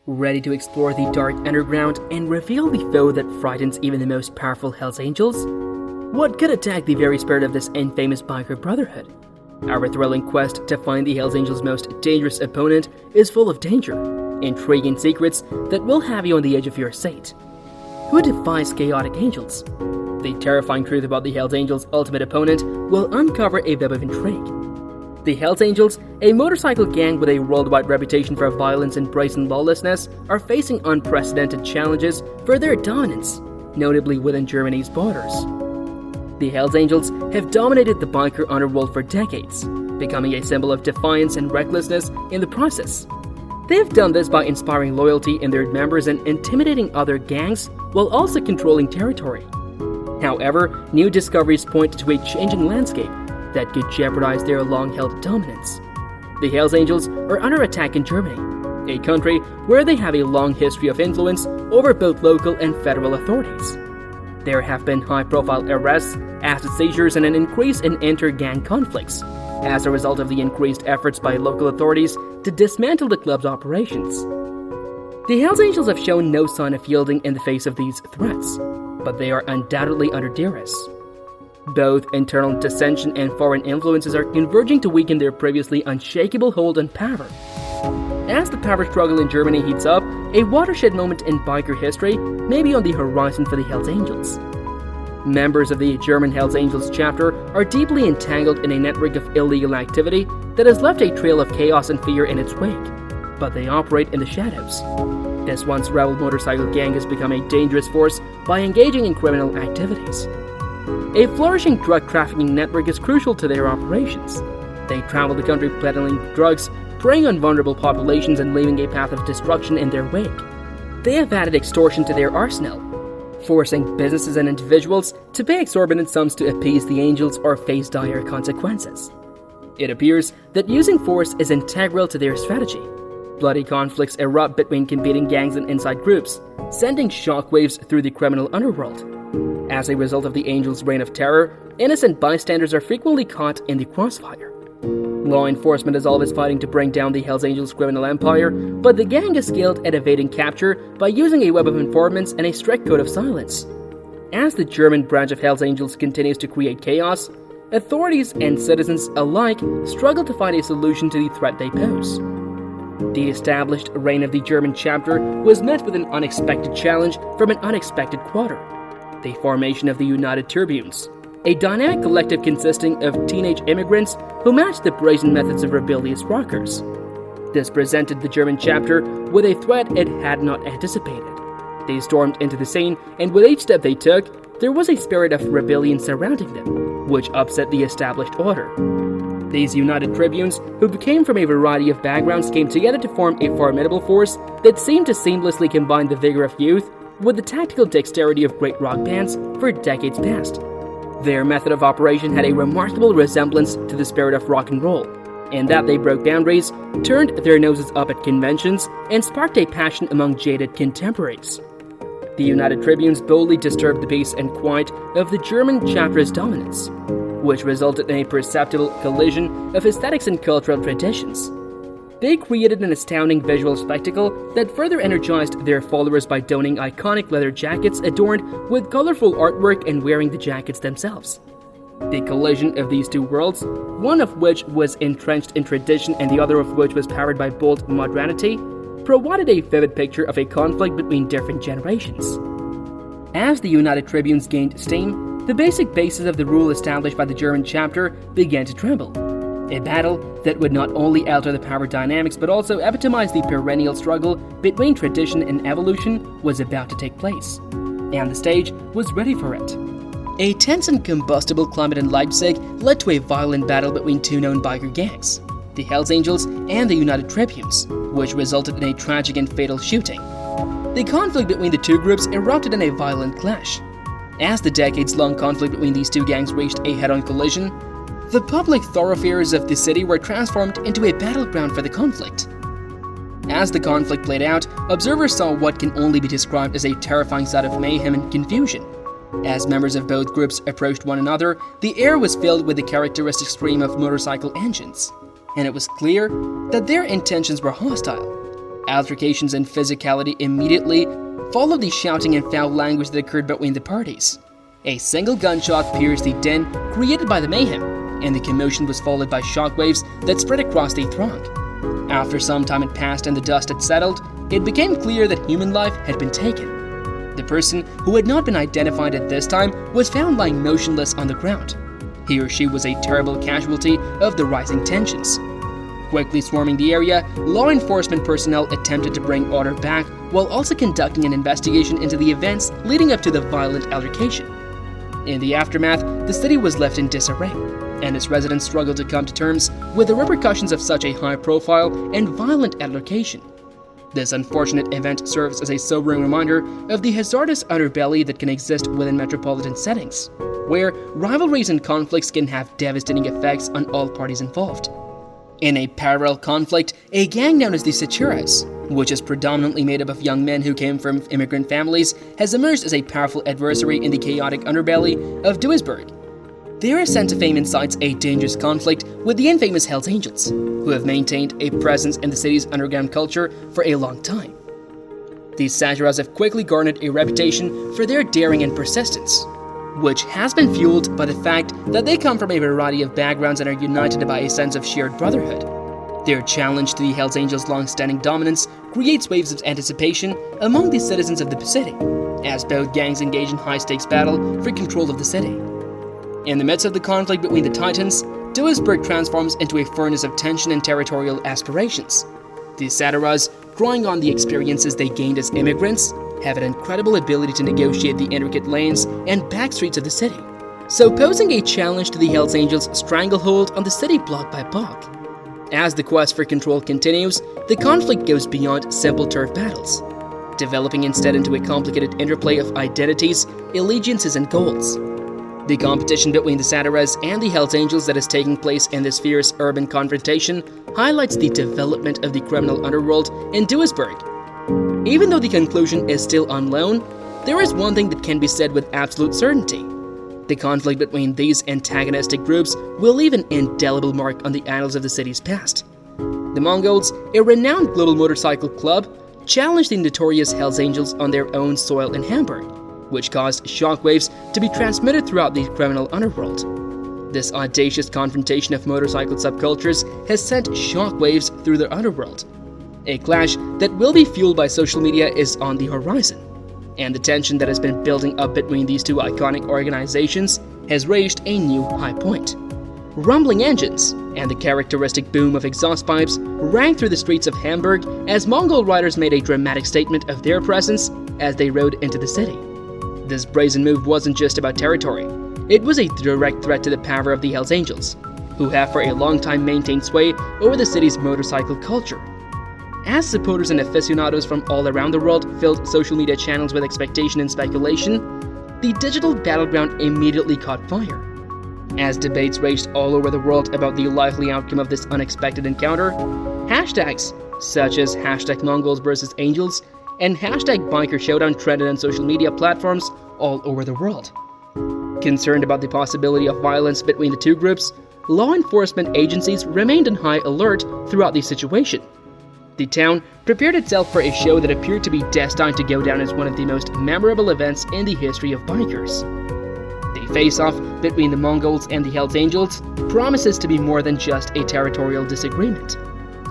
Ready to explore the dark underground and reveal the foe that frightens even the most powerful Hells Angels? What could attack the very spirit of this infamous biker brotherhood? Our thrilling quest to find the Hells Angels' most dangerous opponent is full of danger, intrigue and secrets that will have you on the edge of your seat. Who defies chaotic angels? The terrifying truth about the Hells Angels' ultimate opponent will uncover a web of intrigue. The Hells Angels, a motorcycle gang with a worldwide reputation for violence and brazen lawlessness, are facing unprecedented challenges for their dominance, notably within Germany's borders. The Hells Angels have dominated the biker underworld for decades, becoming a symbol of defiance and recklessness in the process. They have done this by inspiring loyalty in their members and intimidating other gangs while also controlling territory. However, new discoveries point to a changing landscape that could jeopardize their long-held dominance. The Hells Angels are under attack in Germany, a country where they have a long history of influence over both local and federal authorities. There have been high-profile arrests, asset seizures, and an increase in inter-gang conflicts as a result of the increased efforts by local authorities to dismantle the club's operations. The Hells Angels have shown no sign of yielding in the face of these threats, but they are undoubtedly under duress. Both internal dissension and foreign influences are converging to weaken their previously unshakable hold on power. As the power struggle in Germany heats up, a watershed moment in biker history may be on the horizon for the Hells Angels. Members of the German Hells Angels chapter are deeply entangled in a network of illegal activity that has left a trail of chaos and fear in its wake, but they operate in the shadows. This once rebel motorcycle gang has become a dangerous force by engaging in criminal activities. A flourishing drug trafficking network is crucial to their operations. They travel the country peddling drugs, preying on vulnerable populations and leaving a path of destruction in their wake. They have added extortion to their arsenal, forcing businesses and individuals to pay exorbitant sums to appease the angels or face dire consequences. It appears that using force is integral to their strategy. Bloody conflicts erupt between competing gangs and inside groups, sending shockwaves through the criminal underworld. As a result of the Angels' reign of terror, innocent bystanders are frequently caught in the crossfire. Law enforcement is always fighting to bring down the Hells Angels' criminal empire, but the gang is skilled at evading capture by using a web of informants and a strict code of silence. As the German branch of Hells Angels continues to create chaos, authorities and citizens alike struggle to find a solution to the threat they pose. The established reign of the German chapter was met with an unexpected challenge from an unexpected quarter: the formation of the United Tribunes, a dynamic collective consisting of teenage immigrants who matched the brazen methods of rebellious rockers. This presented the German chapter with a threat it had not anticipated. They stormed into the scene, and with each step they took, there was a spirit of rebellion surrounding them, which upset the established order. These United Tribunes, who came from a variety of backgrounds, came together to form a formidable force that seemed to seamlessly combine the vigor of youth with the tactical dexterity of great rock bands for decades past. Their method of operation had a remarkable resemblance to the spirit of rock and roll, in that they broke boundaries, turned their noses up at conventions, and sparked a passion among jaded contemporaries. The United Tribunes boldly disturbed the peace and quiet of the German chapter's dominance, which resulted in a perceptible collision of aesthetics and cultural traditions. They created an astounding visual spectacle that further energized their followers by donning iconic leather jackets adorned with colorful artwork and wearing the jackets themselves. The collision of these two worlds, one of which was entrenched in tradition and the other of which was powered by bold modernity, provided a vivid picture of a conflict between different generations. As the United Tribunes gained steam, the basic basis of the rule established by the German chapter began to tremble. A battle that would not only alter the power dynamics but also epitomize the perennial struggle between tradition and evolution was about to take place, and the stage was ready for it. A tense and combustible climate in Leipzig led to a violent battle between two known biker gangs, the Hells Angels and the United Tribunes, which resulted in a tragic and fatal shooting. The conflict between the two groups erupted in a violent clash. As the decades-long conflict between these two gangs reached a head-on collision, the public thoroughfares of the city were transformed into a battleground for the conflict. As the conflict played out, observers saw what can only be described as a terrifying sight of mayhem and confusion. As members of both groups approached one another, the air was filled with the characteristic scream of motorcycle engines, and it was clear that their intentions were hostile. Altercations and physicality immediately followed the shouting and foul language that occurred between the parties. A single gunshot pierced the din created by the mayhem, and the commotion was followed by shockwaves that spread across the throng. After some time had passed and the dust had settled, it became clear that human life had been taken. The person, who had not been identified at this time, was found lying motionless on the ground. He or she was a terrible casualty of the rising tensions. Quickly swarming the area, law enforcement personnel attempted to bring order back while also conducting an investigation into the events leading up to the violent altercation. In the aftermath, the city was left in disarray, and its residents struggled to come to terms with the repercussions of such a high-profile and violent altercation. This unfortunate event serves as a sobering reminder of the hazardous underbelly that can exist within metropolitan settings, where rivalries and conflicts can have devastating effects on all parties involved. In a parallel conflict, a gang known as the Sachuras, which is predominantly made up of young men who came from immigrant families, has emerged as a powerful adversary in the chaotic underbelly of Duisburg. Their ascent to fame incites a dangerous conflict with the infamous Hells Angels, who have maintained a presence in the city's underground culture for a long time. These Sachuras have quickly garnered a reputation for their daring and persistence, which has been fueled by the fact that they come from a variety of backgrounds and are united by a sense of shared brotherhood. Their challenge to the Hells Angels' long-standing dominance creates waves of anticipation among the citizens of the city, as both gangs engage in high-stakes battle for control of the city. In the midst of the conflict between the Titans, Duisburg transforms into a furnace of tension and territorial aspirations. The Satyras, drawing on the experiences they gained as immigrants, have an incredible ability to negotiate the intricate lanes and back streets of the city, so posing a challenge to the Hells Angels' stranglehold on the city block by block. As the quest for control continues, the conflict goes beyond simple turf battles, developing instead into a complicated interplay of identities, allegiances, and goals. The competition between the Satyras and the Hells Angels that is taking place in this fierce urban confrontation highlights the development of the criminal underworld in Duisburg. Even though the conclusion is still unknown, there is one thing that can be said with absolute certainty. The conflict between these antagonistic groups will leave an indelible mark on the annals of the city's past. The Mongols, a renowned global motorcycle club, challenged the notorious Hells Angels on their own soil in Hamburg, which caused shockwaves to be transmitted throughout the criminal underworld. This audacious confrontation of motorcycle subcultures has sent shockwaves through the underworld. A clash that will be fueled by social media is on the horizon, and the tension that has been building up between these two iconic organizations has reached a new high point. Rumbling engines and the characteristic boom of exhaust pipes rang through the streets of Hamburg as Mongol riders made a dramatic statement of their presence as they rode into the city. This brazen move wasn't just about territory, it was a direct threat to the power of the Hells Angels, who have for a long time maintained sway over the city's motorcycle culture. As supporters and aficionados from all around the world filled social media channels with expectation and speculation, the digital battleground immediately caught fire. As debates raged all over the world about the likely outcome of this unexpected encounter, hashtags such as #Mongols vs Angels and #Biker Showdown trended on social media platforms all over the world. Concerned about the possibility of violence between the two groups, law enforcement agencies remained on high alert throughout the situation. The town prepared itself for a show that appeared to be destined to go down as one of the most memorable events in the history of bikers. The face-off between the Mongols and the Hells Angels promises to be more than just a territorial disagreement.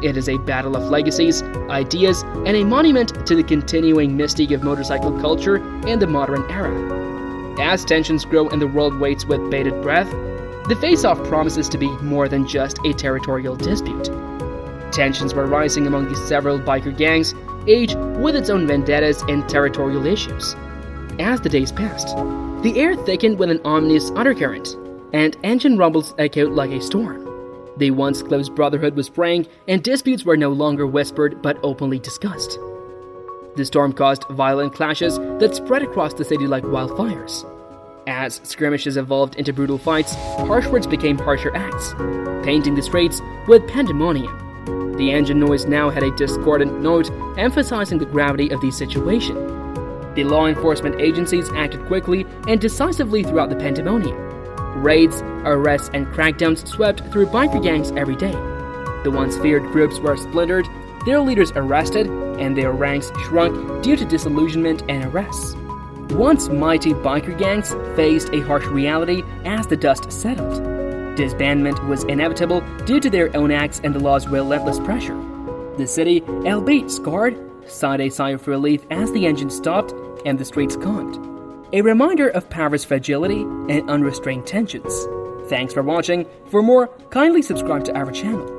It is a battle of legacies, ideas, and a monument to the continuing mystique of motorcycle culture in the modern era. As tensions grow and the world waits with bated breath, the face-off promises to be more than just a territorial dispute. Tensions were rising among the several biker gangs, each with its own vendettas and territorial issues. As the days passed, the air thickened with an ominous undercurrent, and engine rumbles echoed like a storm. The once close brotherhood was fraying, and disputes were no longer whispered but openly discussed. The storm caused violent clashes that spread across the city like wildfires. As skirmishes evolved into brutal fights, harsh words became harsher acts, painting the streets with pandemonium. The engine noise now had a discordant note, emphasizing the gravity of the situation. The law enforcement agencies acted quickly and decisively throughout the pandemonium. Raids, arrests, and crackdowns swept through biker gangs every day. The once feared groups were splintered, their leaders arrested, and their ranks shrunk due to disillusionment and arrests. Once mighty biker gangs faced a harsh reality as the dust settled. Disbandment was inevitable due to their own acts and the law's relentless pressure. The city, albeit scarred, sighed a sigh of relief as the engine stopped and the streets calmed. A reminder of power's fragility and unrestrained tensions. Thanks for watching. For more, kindly subscribe to our channel.